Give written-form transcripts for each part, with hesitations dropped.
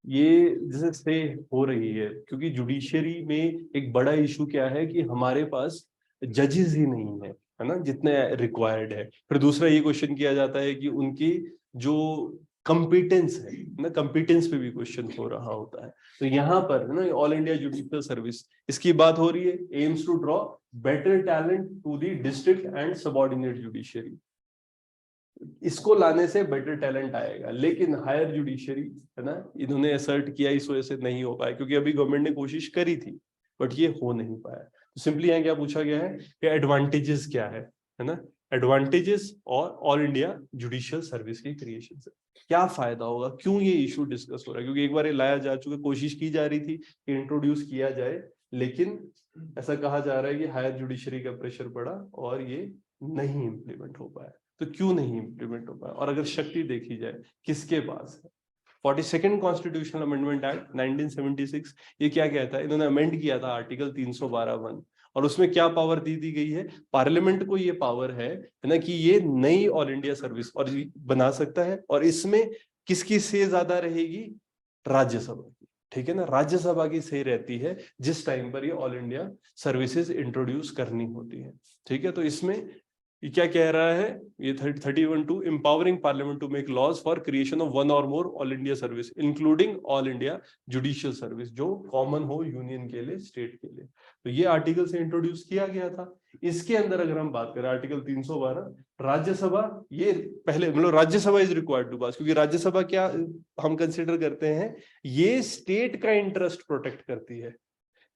ये जैसे से हो रही है, क्योंकि जुडिशरी में एक बड़ा इशू क्या है कि हमारे पास जजेस ही नहीं है ना, जितने रिक्वायर्ड है। फिर दूसरा ये क्वेश्चन किया जाता है कि उनकी जो कंपिटेंस है ना, कंपिटेंस पे भी क्वेश्चन हो रहा होता है। तो यहाँ पर है ना, ऑल इंडिया जुडिशियल सर्विस इसकी बात हो रही है, aims to draw better talent to the district and subordinate judiciary. इसको लाने से बेटर टैलेंट आएगा, लेकिन हायर जुडिशरी है ना, इन्होंने असर्ट किया इस वजह से नहीं हो पाया, क्योंकि अभी गवर्नमेंट ने कोशिश करी थी बट ये हो नहीं पाया। तो सिंपली यहाँ क्या पूछा गया है कि एडवांटेजेस क्या है ना, एडवांटेजेस और ऑल इंडिया जुडिशियल सर्विस की क्रिएशन से क्या फायदा होगा, क्यों ये इशू डिस्कस हो रहा है। क्योंकि एक बार ये लाया जा चुका, कोशिश की जा रही थी कि इंट्रोड्यूस किया जाए, लेकिन ऐसा कहा जा रहा है कि हायर जुडिशरी का प्रेशर पड़ा और ये नहीं इम्प्लीमेंट हो पाया। तो क्यों नहीं इम्प्लीमेंट हो पाया, और अगर शक्ति देखी जाए किसके पास है। 42nd कॉन्स्टिट्यूशनल अमेंडमेंट एक्ट 1976 ये क्या कहता है, इन्होंने अमेंड किया था आर्टिकल 312(1), और उसमें क्या पावर दी गई है, पार्लियामेंट को ये पावर है ना कि ये नई ऑल इंडिया सर्विस और बना सकता है, और इसमें किसकी से ज्यादा रहेगी, राज्यसभा की। ठीक है ना, राज्यसभा की सही रहती है जिस टाइम पर ये ऑल इंडिया सर्विसेज इंट्रोड्यूस करनी होती है। ठीक है, तो इसमें ये क्या कह रहा है, ये 31(2) empowering parliament to make laws for creation of one और more all India service including all India judicial service, जो कॉमन हो यूनियन के लिए, स्टेट के लिए। तो ये आर्टिकल से इंट्रोड्यूस किया गया था। इसके अंदर अगर हम बात करें आर्टिकल 312, राज्यसभा, ये पहले मतलब राज्यसभा इज रिक्वायर्ड टू पास, क्योंकि राज्यसभा क्या हम कंसिडर करते हैं, ये स्टेट का इंटरेस्ट प्रोटेक्ट करती है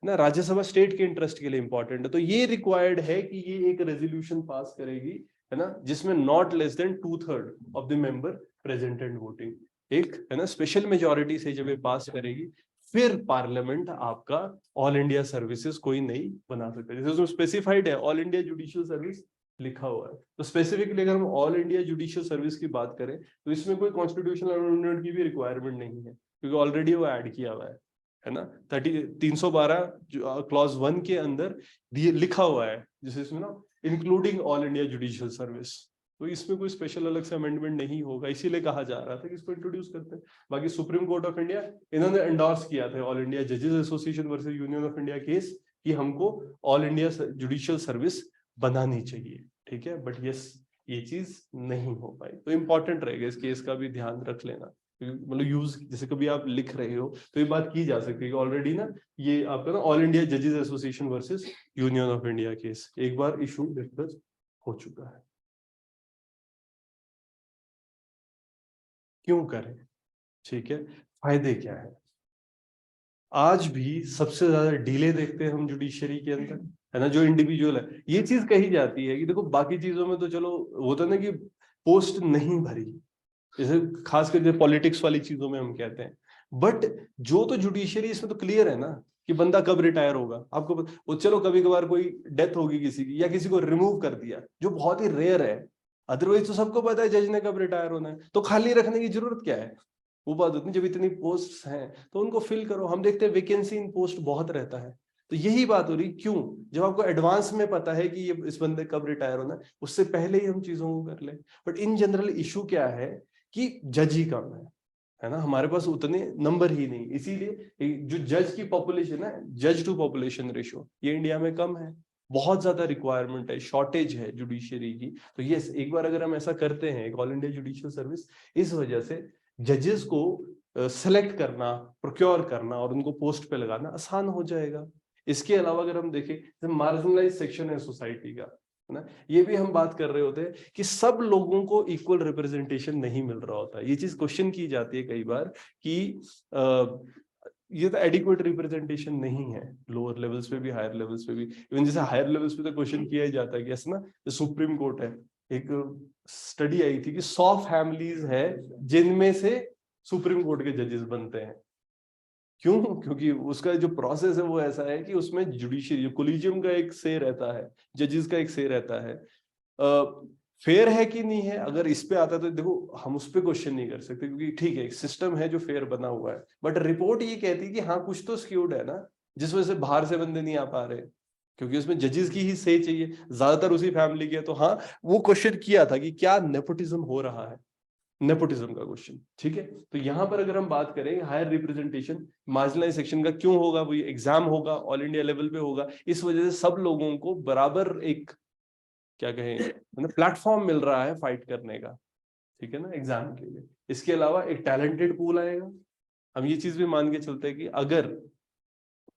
ना, राज्यसभा स्टेट के इंटरेस्ट के लिए इंपॉर्टेंट है। तो ये रिक्वायर्ड है कि ये एक रेजोल्यूशन पास करेगी है ना, जिसमें not less than 2/3 of the member present and voting, एक है ना स्पेशल मेजोरिटी से जब ये पास करेगी, फिर पार्लियामेंट आपका ऑल इंडिया सर्विसेज कोई नई बना सकता है। जैसे उसमें स्पेसिफाइड है ऑल इंडिया जुडिशियल सर्विस लिखा हुआ है, तो स्पेसिफिकली अगर हम ऑल इंडिया जुडिशियल सर्विस की बात करें तो इसमें कोई कॉन्स्टिट्यूशनल अमेंडमेंट की भी रिक्वायरमेंट नहीं है, क्योंकि ऑलरेडी वो ऐड किया हुआ है ना। 312 क्लॉज 1 के अंदर लिखा हुआ है, जैसे इसमें ना including all India judicial service, तो इसमें कोई स्पेशल अलग से अमेंडमेंट नहीं होगा, इसीलिए कहा जा रहा था कि इसको इंट्रोड्यूस करते हैं। बाकी सुप्रीम कोर्ट ऑफ इंडिया इन्होंने एंडोर्स किया था ऑल इंडिया जजेस association versus union of India case कि हमको ऑल इंडिया जुडिशियल सर्विस बनानी चाहिए। ठीक है, बट ये चीज नहीं हो पाई, तो इंपॉर्टेंट रहेगा इस केस का भी ध्यान रख लेना। मतलब यूज जैसे कभी आप लिख रहे हो तो ये बात की जा सकती है कि ऑलरेडी ना ये आपका ना ऑल इंडिया जजेस association versus union of India case एक बार इशू डिस्कस हो चुका है। क्यों करें, ठीक है, फायदे क्या है। आज भी सबसे ज्यादा डिले देखते हैं हम जुडिशरी के अंदर, है ना, जो इंडिविजुअल है। ये चीज कही जाती है कि देखो बाकी चीजों में तो चलो होता ना कि पोस्ट नहीं भरी, जैसे खासकर जो पॉलिटिक्स वाली चीजों में हम कहते हैं, बट जो तो जुडिशियरी इसमें तो क्लियर है ना कि बंदा कब रिटायर होगा आपको वो चलो कभी कभार कोई डेथ होगी किसी की या किसी को रिमूव कर दिया, जो बहुत ही रेयर है, अदरवाइज तो सबको पता है जज ने कब रिटायर होना है, तो खाली रखने की जरूरत क्या है। वो बात होती है जब इतनी पोस्ट हैं तो उनको फिल करो। हम देखते हैं वैकेंसी इन पोस्ट बहुत रहता है, तो यही बात हो रही क्यों, जब आपको एडवांस में पता है कि ये इस बंदे कब रिटायर होना है, उससे पहले ही हम चीजों को कर ले। बट इन जनरल इशू क्या है कि जज ही कम है ना, हमारे पास उतने नंबर ही नहीं, इसीलिए जो जज की पॉपुलेशन है, जज टू पॉपुलेशन रेशियो, ये इंडिया में कम है, बहुत ज्यादा रिक्वायरमेंट है, शॉर्टेज है जुडिशियरी की। तो ये एक बार अगर हम ऐसा करते हैं ऑल इंडिया जुडिशियल सर्विस, इस वजह से जजेस को सेलेक्ट करना, प्रोक्योर करना और उनको पोस्ट पे लगाना आसान हो जाएगा। इसके अलावा अगर हम देखें मार्जिनलाइज सेक्शन है सोसाइटी का, है ना, ये भी हम बात कर रहे होते हैं कि सब लोगों को इक्वल रिप्रेजेंटेशन नहीं मिल रहा होता है। ये चीज क्वेश्चन की जाती है कई बार कि ये तो एडिक्वेट रिप्रेजेंटेशन नहीं है, लोअर लेवल्स पे भी हायर लेवल्स पे भी। इवन जैसे हायर लेवल्स पे तो क्वेश्चन किया ही जाता है कि ऐसा ना सुप्रीम कोर्ट है, एक स्टडी आई थी कि 100 फैमिलीज है जिनमें से सुप्रीम कोर्ट के जजेस बनते हैं। क्यों, क्योंकि उसका जो प्रोसेस है वो ऐसा है कि उसमें जुडिशियरी कोलिजियम का एक से रहता है, जजेस का एक से रहता है। फेयर है कि नहीं है, अगर इस पे आता है तो देखो हम उस पे क्वेश्चन नहीं कर सकते, क्योंकि ठीक है एक सिस्टम है जो फेयर बना हुआ है, बट रिपोर्ट ये कहती है कि हाँ कुछ तो स्क्यूड है ना, जिस वजह से बाहर से बंदे नहीं आ पा रहे, क्योंकि उसमें जजेस की ही से चाहिए, ज्यादातर उसी फैमिली के। तो हाँ वो क्वेश्चन किया था कि क्या नेपोटिज्म हो रहा है, नेपोटिज्म का क्वेश्चन, ठीक है। तो यहाँ पर अगर हम बात करें हायर रिप्रेजेंटेशन मार्जिनलाइज सेक्शन का क्यों होगा, वो एग्जाम होगा, ऑल इंडिया लेवल पे होगा, इस वजह से सब लोगों को बराबर एक क्या कहें मतलब प्लेटफॉर्म मिल रहा है फाइट करने का, ठीक है ना, एग्जाम के लिए। इसके अलावा एक टैलेंटेड पूल आएगा। हम ये चीज भी मान के चलते हैं कि अगर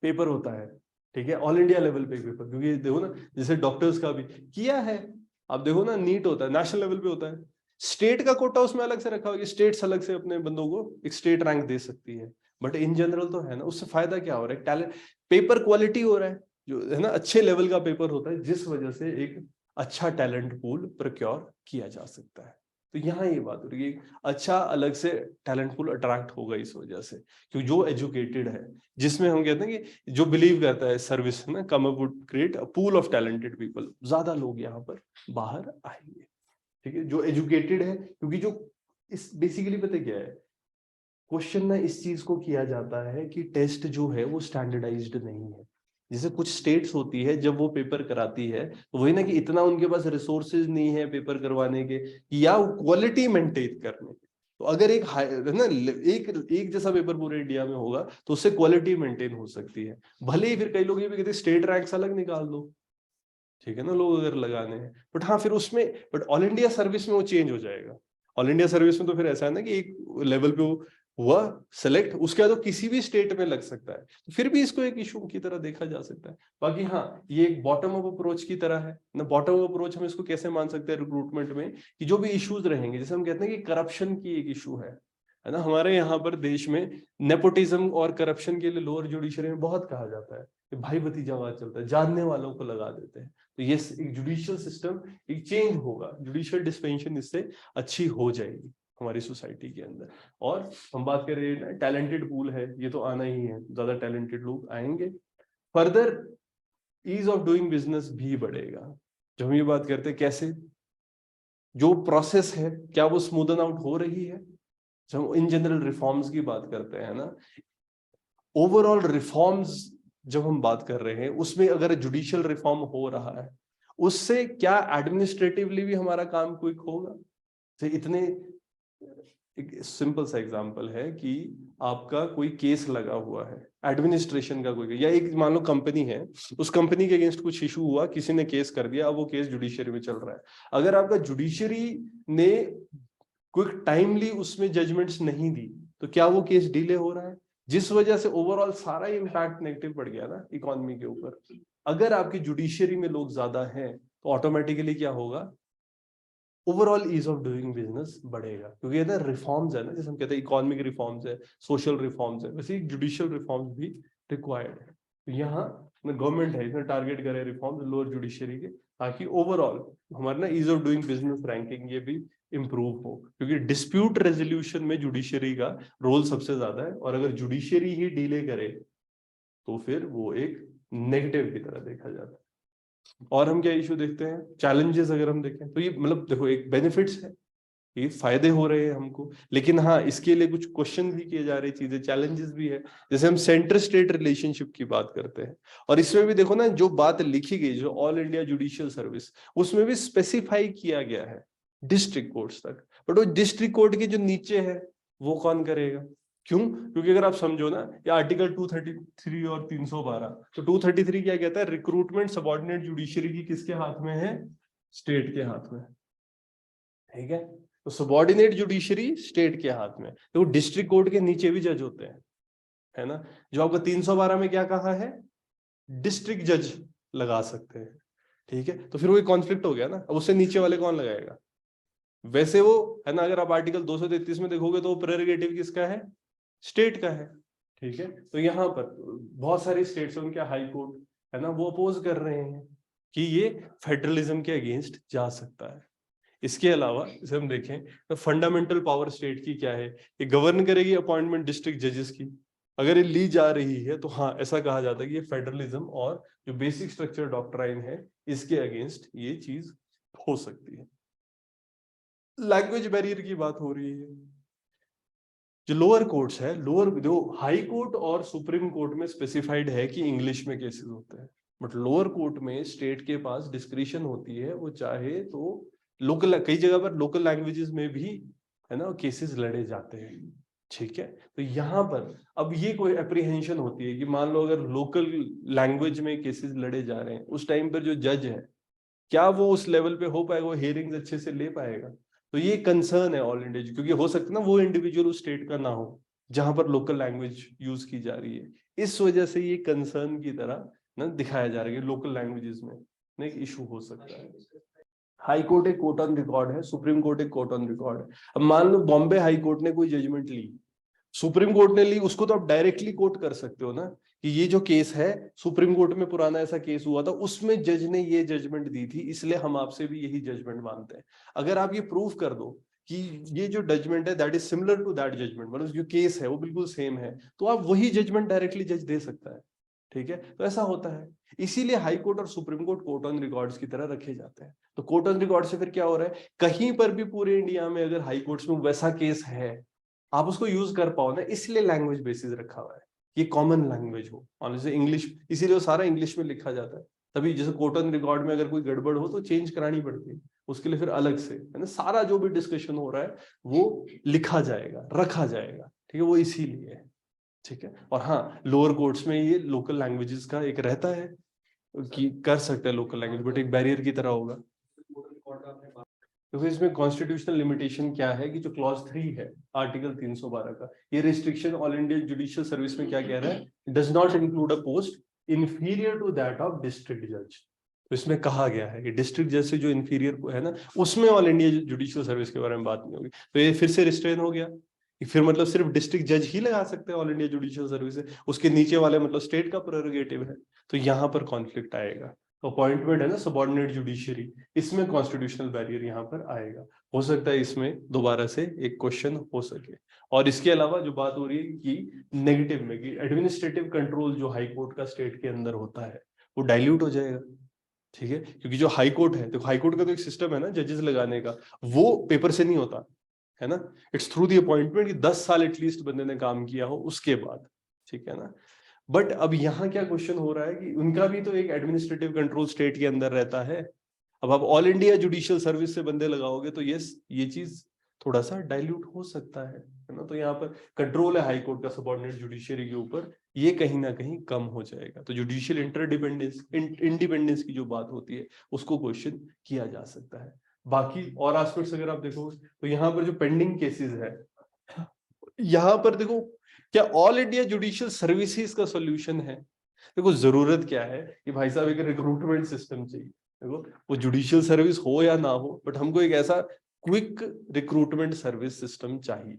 पेपर होता है, ठीक है, ऑल इंडिया लेवल पे पेपर, क्योंकि देखो ना जैसे डॉक्टर्स का भी किया है, आप देखो ना नीट होता है नेशनल लेवल पे होता है, स्टेट का कोटा उसमें अलग से रखा हुआ है, स्टेट्स अलग से अपने बंदों को एक स्टेट रैंक दे सकती है, बट इन जनरल तो है ना, उससे फायदा क्या हो रहा है, टैलेंट पेपर क्वालिटी हो रहा है, जो है ना अच्छे लेवल का पेपर होता है, जिस वजह से एक अच्छा टैलेंट पूल प्रोक्योर किया जा सकता है। तो यहाँ ये बात हो रही है, अच्छा अलग से टैलेंट पूल अट्रैक्ट होगा इस वजह से, क्योंकि जो एजुकेटेड है, जिसमें हम कहते हैं कि जो बिलीव करता है सर्विस है ना, come up would create a pool of talented people, ज्यादा लोग यहाँ पर बाहर आएंगे, ठीक है, जो एजुकेटेड है। क्योंकि जो इस बेसिकली पता क्या है, क्वेश्चन ना इस चीज को किया जाता है कि टेस्ट जो है वो स्टैंडर्डाइज्ड नहीं है। जैसे कुछ स्टेट्स होती है जब वो पेपर कराती है तो वही ना कि इतना उनके पास रिसोर्सेज नहीं है पेपर करवाने के या क्वालिटी मेंटेन करने के। तो अगर एक है ना एक जैसा पेपर पूरे इंडिया में होगा तो उससे क्वालिटी मेंटेन हो सकती है। भले ही फिर कई लोग ये भी कहते हैं स्टेट रैंक्स अलग निकाल दो, ठीक है ना, लोग अगर लगाने हैं, बट हाँ फिर उसमें बट ऑल इंडिया सर्विस में वो चेंज हो जाएगा। ऑल इंडिया सर्विस में तो फिर ऐसा है ना कि एक लेवल पे वो हुआ सेलेक्ट, उसके बाद तो किसी भी स्टेट में लग सकता है, तो फिर भी इसको एक इशू की तरह देखा जा सकता है। बाकी हाँ ये एक बॉटम अप अप्रोच की तरह है ना, बॉटम अप अप्रोच हम इसको कैसे मान सकते हैं रिक्रूटमेंट में, कि जो भी इश्यूज रहेंगे, जैसे हम कहते हैं कि करप्शन की एक इशू है ना, हमारे यहाँ पर देश में नेपोटिज्म और करप्शन के लिए लोअर जुडिशरी में बहुत कहा जाता है कि भाई भतीजावाद चलता है, जानने वालों को लगा देते हैं। तो ये एक जुडिशियल सिस्टम एक चेंज होगा, जुडिशियल डिस्पेंशन इससे अच्छी हो जाएगी हमारी सोसाइटी के अंदर। और हम बात कर रहे हैं टैलेंटेड पूल है, ये तो आना ही है, ज्यादा टैलेंटेड लोग आएंगे, further ease of doing business भी बढ़ेगा। जब हम ये बात करते हैं कैसे, जो प्रोसेस है क्या वो स्मूदन आउट हो रही है, जब हम इन जनरल रिफॉर्म्स की बात करते हैं ना, ओवरऑल रिफॉर्म्स जब हम बात कर रहे हैं उसमें अगर जुडिशियल रिफॉर्म हो रहा है उससे क्या एडमिनिस्ट्रेटिवली भी हमारा काम क्विक होगा। तो इतने एक सिंपल सा एग्जांपल है कि आपका कोई केस लगा हुआ है एडमिनिस्ट्रेशन का कोई, या एक मान लो कंपनी है, उस कंपनी के अगेंस्ट कुछ इशू हुआ, किसी ने केस कर दिया, अब वो केस जुडिशियरी में चल रहा है। अगर आपका जुडिशियरी ने क्विक टाइमली उसमें जजमेंट्स नहीं दी तो क्या वो केस डिले हो रहा है, जिस वजह से ओवरऑल सारा इम्पैक्ट नेगेटिव पड़ गया ना इकोनॉमी के ऊपर। अगर आपकी जुडिशियरी में लोग ज्यादा हैं तो ऑटोमेटिकली क्या होगा, overall ease of doing business बढ़ेगा, क्योंकि ना रिफॉर्म्स है ना, जैसे हम कहते हैं इकोनॉमिक रिफॉर्म्स है, सोशल रिफॉर्म्स है, वैसे जुडिशियल रिफॉर्म्स भी रिक्वायर्ड है। तो यहाँ गवर्नमेंट है इसने टारगेट करे रिफॉर्म्स लोअर जुडिशियरी के, ताकि ओवरऑल हमारा ना ease of doing business ranking ये भी इंप्रूव हो, क्योंकि डिस्प्यूट रेजोल्यूशन में जुडिशियरी का रोल सबसे ज्यादा है, और अगर जुडिशियरी ही डिले करे तो फिर वो एक नेगेटिव की तरह देखा जाता है। और हम क्या इशू देखते हैं, चैलेंजेस अगर हम देखें तो ये मतलब देखो एक बेनिफिट्स है, ये फायदे हो रहे हैं हमको, लेकिन हाँ इसके लिए कुछ क्वेश्चन भी किए जा रही चीजें, चैलेंजेस भी है। जैसे हम सेंटर स्टेट रिलेशनशिप की बात करते हैं, और इसमें भी देखो ना जो बात लिखी गई जो ऑल इंडिया जुडिशियल सर्विस, उसमें भी स्पेसिफाई किया गया है डिस्ट्रिक्ट कोर्ट्स तक, बट वो डिस्ट्रिक्ट कोर्ट के जो नीचे है वो कौन करेगा, क्यों, क्योंकि अगर आप समझो ना ये आर्टिकल 233 और 312, तो 233 क्या कहता है, रिक्रूटमेंट सबऑर्डिनेट जुडिशरी की किसके हाथ में है, स्टेट के हाथ में, ठीक है। तो सबऑर्डिनेट जुडिशरी स्टेट के हाथ में, तो डिस्ट्रिक्ट कोर्ट के नीचे भी जज होते हैं, है ना। जो आपका 312 में क्या कहा है, डिस्ट्रिक्ट जज लगा सकते हैं, ठीक है, तो फिर वो कॉन्फ्लिक्ट हो गया ना, अब उससे नीचे वाले कौन लगाएगा, वैसे वो है ना, अगर आप आर्टिकल 233 में देखोगे तो प्रेरोगेटिव किसका है, स्टेट का है, ठीक है। तो यहाँ पर बहुत सारी स्टेट्स हैं उनके हाई कोर्ट है ना वो अपोज कर रहे हैं कि ये फेडरलिज्म के अगेंस्ट जा सकता है। इसके अलावा जैसे हम देखें तो फंडामेंटल पावर स्टेट की क्या है, ये गवर्न करेगी अपॉइंटमेंट डिस्ट्रिक्ट जजेस की, अगर ये ली जा रही है तो हाँ ऐसा कहा जाता है कि ये फेडरलिज्म और जो बेसिक स्ट्रक्चर डॉक्ट्राइन है इसके अगेंस्ट ये चीज हो सकती है। लैंग्वेज बैरियर की बात हो रही है, जो लोअर कोर्ट्स है, लोअर जो हाई कोर्ट और सुप्रीम कोर्ट में स्पेसिफाइड है कि इंग्लिश में केसेस होते हैं, बट लोअर कोर्ट में स्टेट के पास डिस्क्रिशन होती है, वो चाहे तो लोकल, कई जगह पर लोकल लैंग्वेजेस में भी है ना, केसेस लड़े जाते हैं। ठीक है, तो यहाँ पर अब ये कोई अप्रीहेंशन होती है कि मान लो अगर लोकल लैंग्वेज में केसेस लड़े जा रहे हैं, उस टाइम पर जो जज है क्या वो उस लेवल पे हो पाएगा, वो हियरिंग्स अच्छे से ले पाएगा? तो ये कंसर्न है ऑल इंडिया, क्योंकि हो सकता है ना वो इंडिविजुअल उस स्टेट का ना हो जहां पर लोकल लैंग्वेज यूज की जा रही है। इस वजह से ये कंसर्न की तरह ना दिखाया जा रहा है कि लोकल लैंग्वेजेस में ना एक इशू हो सकता है। हाई कोर्ट एक कोर्ट ऑन रिकॉर्ड है, सुप्रीम कोर्ट एक कोर्ट ऑन रिकॉर्ड है। अब मान लो बॉम्बे हाई कोर्ट ने कोई जजमेंट ली, सुप्रीम कोर्ट ने ली, उसको तो आप डायरेक्टली कोर्ट कर सकते हो ना कि ये जो केस है सुप्रीम कोर्ट में पुराना ऐसा केस हुआ था, उसमें जज ने ये जजमेंट दी थी, इसलिए हम आपसे भी यही जजमेंट मानते हैं। अगर आप ये प्रूव कर दो कि ये जो जजमेंट है that is similar to that judgment, मतलब जो केस है वो बिल्कुल सेम है, तो आप वही जजमेंट डायरेक्टली जज दे सकता है। ठीक है, तो ऐसा होता है, इसीलिए हाई कोर्ट और supreme court court on records की तरह रखे जाते हैं। तो कोर्ट ऑन रिकॉर्ड से फिर क्या हो रहा है, कहीं पर भी पूरे इंडिया में अगर हाई कोर्ट्स में वैसा केस है आप उसको यूज कर पाओ ना, इसलिए लैंग्वेज बेसिस रखा हुआ है, ये कॉमन लैंग्वेज हो। और जैसे इंग्लिश, इसीलिए वो सारा इंग्लिश में लिखा जाता है। तभी जैसे कोर्ट ऑन रिकॉर्ड में अगर कोई गड़बड़ हो तो चेंज करानी पड़ती है, उसके लिए फिर अलग से, है ना, सारा जो भी डिस्कशन हो रहा है वो लिखा जाएगा, रखा जाएगा। ठीक है, वो इसीलिए है। ठीक है, और हाँ लोअर कोर्ट्स में ये लोकल लैंग्वेजेस का एक रहता है कि कर सकते हैं लोकल लैंग्वेज, बट एक बैरियर की तरह होगा। क्योंकि इसमें कॉन्स्टिट्यूशनल लिमिटेशन क्या है कि जो क्लॉज 3 है आर्टिकल 312 का, ये restriction all India judicial service में क्या कह रहा है, does not include a post inferior to that of district जज। तो इसमें कहा गया है कि डिस्ट्रिक्ट जज से जो इंफीरियर है ना, उसमें ऑल इंडिया जुडिशियल सर्विस के बारे में बात नहीं होगी। तो ये फिर से रिस्ट्रेन हो गया, फिर मतलब सिर्फ डिस्ट्रिक्ट जज ही लगा सकते हैं ऑल इंडिया जुडिशियल सर्विस है, उसके नीचे वाले मतलब स्टेट का प्रेरोगेटिव है। तो यहाँ पर कॉन्फ्लिक्ट आएगा। अपॉइंटमेंट है ना सबऑर्डिनेट जुडिशियरी, इसमें कॉन्स्टिट्यूशनल बैरियर यहाँ पर आएगा। हो सकता है इसमें दोबारा से एक क्वेश्चन हो सके। और इसके अलावा जो बात हो रही है कि नेगेटिव में कि एडमिनिस्ट्रेटिव कंट्रोल जो हाई कोर्ट का स्टेट के अंदर होता है वो डाइल्यूट हो जाएगा। ठीक है, क्योंकि जो हाई कोर्ट है, तो हाई कोर्ट का तो एक सिस्टम है ना जजेस लगाने का, वो पेपर से नहीं होता है ना, इट्स थ्रू द अपॉइंटमेंट कि 10 साल एटलीस्ट बंदे ने काम किया हो उसके बाद। ठीक है ना, बट अब यहाँ क्या क्वेश्चन हो रहा है कि उनका भी तो एक एडमिनिस्ट्रेटिव कंट्रोल स्टेट के अंदर रहता है। अब आप ऑल इंडिया जुडिशियल सर्विस से बंदे लगाओगे तो यस ये चीज थोड़ा सा डाइल्यूट हो सकता है ना। तो यहाँ पर कंट्रोल है हाई कोर्ट का सबऑर्डिनेट जुडिशियरी के ऊपर, ये कहीं ना कहीं कम हो जाएगा। तो जुडिशियल इंटरडिपेंडेंस इंडिपेंडेंस की जो बात होती है उसको क्वेश्चन किया जा सकता है। बाकी और एस्पेक्ट्स अगर आप देखो तो यहाँ पर जो पेंडिंग केसेस है, यहाँ पर देखो क्या ऑल इंडिया जुडिशियल सर्विसेज का सॉल्यूशन है? देखो जरूरत क्या है कि भाई साहब एक रिक्रूटमेंट सिस्टम चाहिए। देखो वो जुडिशियल सर्विस हो या ना हो, बट हमको एक ऐसा क्विक रिक्रूटमेंट सर्विस सिस्टम चाहिए,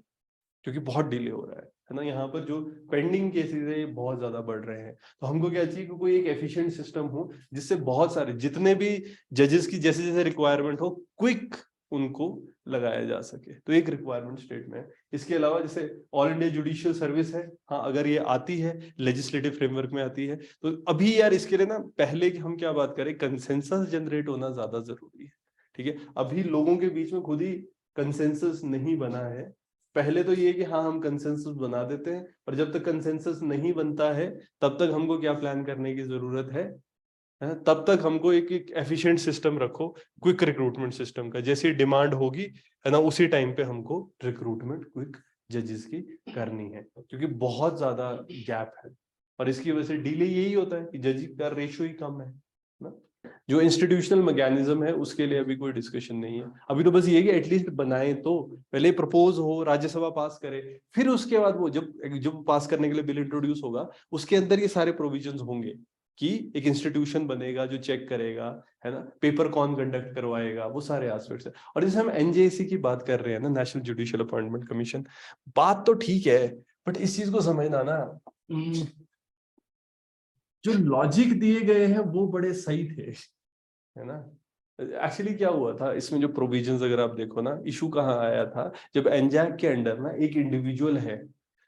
क्योंकि बहुत डिले हो रहा है ना। यहाँ पर जो पेंडिंग केसेस है ये बहुत ज्यादा बढ़ रहे हैं। तो हमको क्या चाहिए कि कोई एक एफिशिएंट सिस्टम हो जिससे बहुत सारे जितने भी जजेस की जैसे जैसे रिक्वायरमेंट हो क्विक उनको लगाया जा सके। तो एक रिक्वायरमेंट स्टेट में है। इसके अलावा जैसे ऑल इंडिया जुडिशियल सर्विस है, हाँ अगर ये आती है लेजिस्लेटिव फ्रेमवर्क में आती है तो अभी यार इसके लिए ना पहले की हम क्या बात करें, कंसेंसस जनरेट होना ज्यादा जरूरी है। ठीक है, अभी लोगों के बीच में खुद ही कंसेंसस नहीं बना है। पहले तो ये कि हाँ हम कंसेंसस बना देते हैं, पर जब तक कंसेंसस नहीं बनता है तब तक हमको क्या प्लान करने की जरूरत है, तब तक हमको एक एफिशिएंट सिस्टम रखो क्विक रिक्रूटमेंट सिस्टम का। जैसी डिमांड होगी है ना उसी टाइम पे हमको रिक्रूटमेंट क्विक जजेस की करनी है, क्योंकि बहुत ज्यादा गैप है और इसकी वजह से डिले यही होता है कि जज का रेशियो ही कम है ना। जो इंस्टीट्यूशनल मैकेनिज्म है उसके लिए अभी कोई डिस्कशन नहीं है। अभी तो बस ये कि एटलीस्ट बनाए, तो पहले प्रपोज हो, राज्यसभा पास करे, फिर उसके बाद वो जब पास करने के लिए बिल इंट्रोड्यूस होगा उसके अंदर ये सारे प्रोविजंस होंगे कि एक इंस्टीट्यूशन बनेगा जो चेक करेगा, है ना, पेपर कौन कंडक्ट करवाएगा, वो सारे एस्पेक्ट्स है। और जैसे हम एनजेसी की बात कर रहे हैं ना, नेशनल जुडिशियल अपॉइंटमेंट कमीशन, बात तो ठीक है बट इस चीज को समझना ना, जो लॉजिक दिए गए हैं वो बड़े सही थे, है ना। एक्चुअली क्या हुआ था इसमें जो प्रोविजंस अगर आप देखो ना, इशू कहाँ आया था, जब एनजैक के अंडर ना एक इंडिविजुअल है,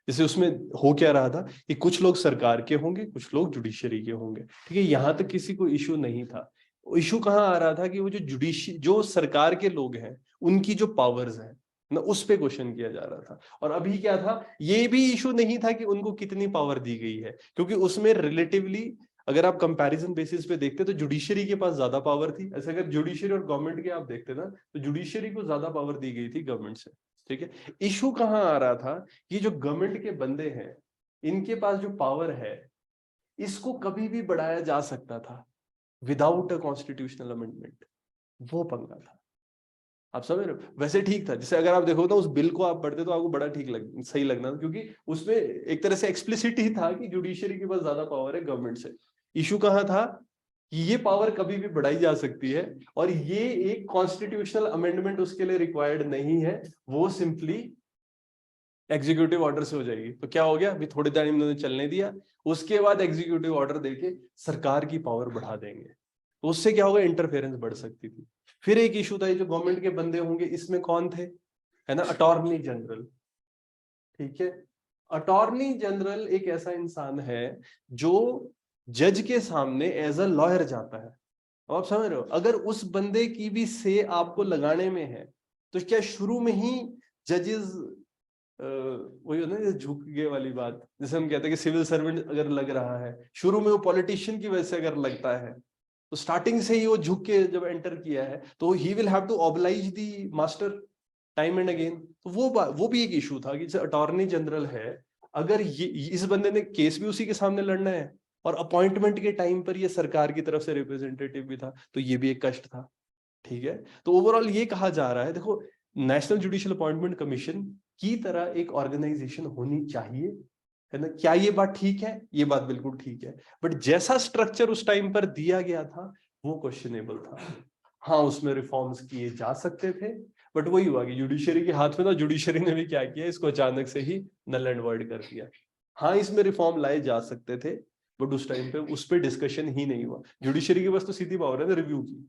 जैसे उसमें हो क्या रहा था कि कुछ लोग सरकार के होंगे कुछ लोग जुडिशरी के होंगे। ठीक है, यहां तक किसी को इशू नहीं था। इशू कहाँ आ रहा था कि वो जो सरकार के लोग हैं उनकी जो पावर्स है ना, उस पे क्वेश्चन किया जा रहा था। और अभी क्या था, ये भी इशू नहीं था कि उनको कितनी पावर दी गई है, क्योंकि उसमें रिलेटिवली अगर आप कंपैरिजन बेसिस पे देखते तो जुडिशरी के पास ज्यादा पावर थी। ऐसे अगर जुडिशरी और गवर्नमेंट के आप देखते ना तो जुडिशरी को ज्यादा पावर दी गई थी गवर्नमेंट से। ठीक है। इशू कहाँ आ रहा था कि जो गवर्नमेंट के बंदे हैं, इनके पास जो पावर है, इसको कभी भी बढ़ाया जा सकता था विदाउट अ कॉन्स्टिट्यूशनल अमेंडमेंट। वो पंगा था। आप समझ रहे हो? वैसे ठीक था, जैसे अगर आप देखो ना उस बिल को आप पढ़ते तो आपको बड़ा सही लगना, क्योंकि उसमें एक तरह से एक्सप्लिसिट ही था कि जुडिशरी के पास ज्यादा पावर है गवर्नमेंट से। इशू कहाँ था कि ये पावर कभी भी बढ़ाई जा सकती है, और ये एक कॉन्स्टिट्यूशनल अमेंडमेंट उसके लिए रिक्वायर्ड नहीं है, वो सिंपली एग्जीक्यूटिव ऑर्डर से हो जाएगी। तो क्या हो गया, अभी थोड़े टाइम इन्होंने चलने दिया, उसके बाद एग्जीक्यूटिव ऑर्डर देके सरकार की पावर बढ़ा देंगे, तो उससे क्या होगा, इंटरफेरेंस बढ़ सकती थी। फिर एक इशू था, जो गवर्नमेंट के बंदे होंगे, इसमें कौन थे, है ना, अटॉर्नी जनरल। ठीक है, अटॉर्नी जनरल एक ऐसा इंसान है जो जज के सामने एज अ लॉयर जाता है। आप समझ रहे हो, अगर उस बंदे की भी से आपको लगाने में है, तो क्या शुरू में ही जजेस वही होता है झुकगे वाली बात, जैसे हम कहते हैं कि सिविल सर्वेंट अगर लग रहा है, शुरू में वो पॉलिटिशियन की वजह से अगर लगता है, तो स्टार्टिंग से ही वो झुक के जब एंटर किया है, तो he will have to oblige the master time and again. तो वो भी एक इशू था कि जैसे अटॉर्नी जनरल है, अगर ये इस बंदे ने केस भी उसी के सामने लड़ना है, और अपॉइंटमेंट के टाइम पर ये सरकार की तरफ से रिप्रेजेंटेटिव भी था, तो ये भी एक कष्ट था। ठीक है, तो ओवरऑल ये कहा जा रहा है, देखो, नेशनल जुडिशियल अपॉइंटमेंट कमीशन की तरह एक ऑर्गेनाइजेशन होनी चाहिए, है ना। क्या ये बात ठीक है? ये बात बिल्कुल ठीक है, बट जैसा स्ट्रक्चर उस टाइम पर दिया गया था वो क्वेश्चनेबल था। हाँ, उसमें रिफॉर्म्स किए जा सकते थे, बट वही हुआ कि जुडिशरी के हाथ में था, जुडिशरी ने भी क्या किया, इसको अचानक से ही नल एंड वॉइड कर दिया। हाँ, इसमें रिफॉर्म लाए जा सकते थे, बट उस टाइम पे उस पर डिस्कशन ही नहीं हुआ। जुडिशरी के पास तो सीधी पावर है ना रिव्यू की,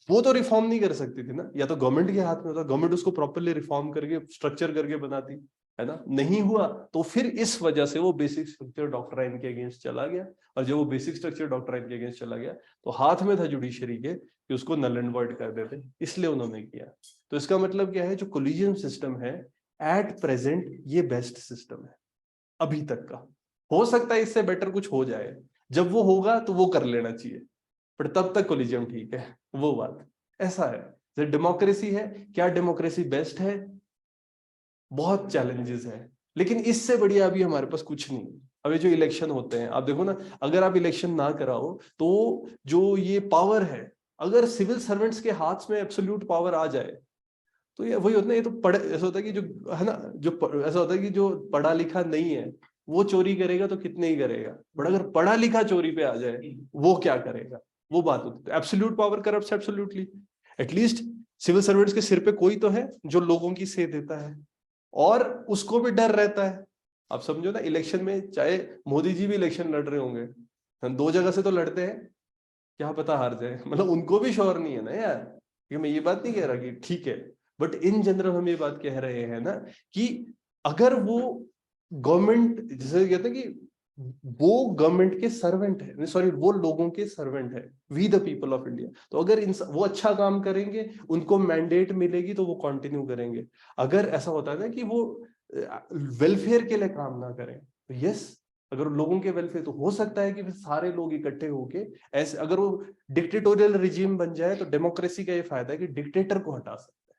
वो तो रिफॉर्म नहीं कर सकती थी ना, या तो गवर्नमेंट के हाथ में होता, गवर्नमेंट उसको प्रॉपरली रिफॉर्म करके स्ट्रक्चर करके बनाती, है ना। नहीं हुआ, तो फिर इस वजह से वो बेसिक स्ट्रक्चर डॉक्ट्राइन के अगेंस्ट चला गया, और जब वो बेसिक स्ट्रक्चर डॉक्ट्राइन के अगेंस्ट चला गया, तो हाथ में था जुडिशरी के कि उसको नल एंड वॉइड कर देते, इसलिए उन्होंने किया। तो इसका मतलब क्या है, जो कोलिजियम सिस्टम है एट प्रेजेंट ये बेस्ट सिस्टम है अभी तक का। हो सकता है इससे बेटर कुछ हो जाए, जब वो होगा तो वो कर लेना चाहिए, पर तब तक कोलिजियम ठीक है, वो बात ऐसा है। जैसे डेमोक्रेसी है, क्या डेमोक्रेसी बेस्ट है? बहुत चैलेंजेस है, लेकिन इससे बढ़िया अभी हमारे पास कुछ नहीं। अभी जो इलेक्शन होते हैं, आप देखो ना, अगर आप इलेक्शन ना कराओ, तो जो ये पावर है, अगर सिविल सर्वेंट्स के हाथ में एब्सोल्यूट पावर आ जाए, तो ये वही होता है, ये तो पढ़े, ऐसा होता है कि जो, है ना, ऐसा होता है कि जो पढ़ा लिखा नहीं है वो चोरी करेगा तो कितने ही करेगा, बट अगर पढ़ा लिखा चोरी पे आ जाए, वो क्या करेगा, वो बात होती है। Absolute power corrupts absolutely. At least civil servants के सिर पे कोई तो है जो लोगों की से देता है, और उसको भी डर रहता है। आप समझो ना, इलेक्शन में चाहे मोदी जी भी इलेक्शन लड़ रहे होंगे, दो जगह से तो लड़ते हैं, क्या पता हार जाए, मतलब उनको भी श्योर नहीं है ना यार, कि मैं ये बात नहीं कह रहा कि ठीक है, बट इन जनरल हम ये बात कह रहे हैं ना, कि अगर वो गवर्नमेंट, जैसे कहते हैं कि वो गवर्नमेंट के सर्वेंट है, सॉरी, वो लोगों के सर्वेंट है, we the people of India, तो अगर वो अच्छा काम करेंगे, उनको मैंडेट मिलेगी, तो वो कंटिन्यू करेंगे। अगर ऐसा होता है ना कि वो वेलफेयर के लिए काम ना करें, तो यस, अगर लोगों के वेलफेयर, तो हो सकता है कि फिर सारे लोग इकट्ठे होके ऐसे, अगर वो डिक्टेटोरियल रिजीम बन जाए, तो डेमोक्रेसी का ये फायदा है कि डिक्टेटर को हटा सकता है,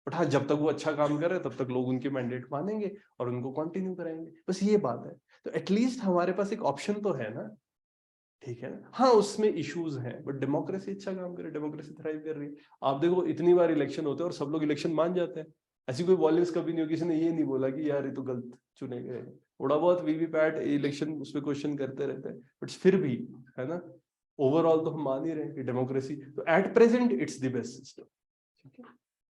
बट हाँ, जब तक वो अच्छा काम कर रहे हैं तब तक लोग उनके मैंडेट मानेंगे और उनको कंटिन्यू करेंगे, बस ये बात है। तो एटलीस्ट हमारे पास एक ऑप्शन तो है ना, ठीक है ना। हाँ, उसमें इश्यूज हैं, बट डेमोक्रेसी अच्छा काम करे, डेमोक्रेसी थ्राइव कर रही है। आप देखो, इतनी बार इलेक्शन होते हैं और सब लोग इलेक्शन मान जाते हैं, ऐसी कोई वॉयलेंस कभी नहीं हो, किसी ने ये नहीं बोला कि यार ये तो गलत चुने गए। थोड़ा बहुत वीवीपैट इलेक्शन उस पर क्वेश्चन करते रहते हैं, बट फिर भी, है ना, ओवरऑल तो हम मान ही रहे हैं कि डेमोक्रेसी, तो at present it's the best system. ठीक है।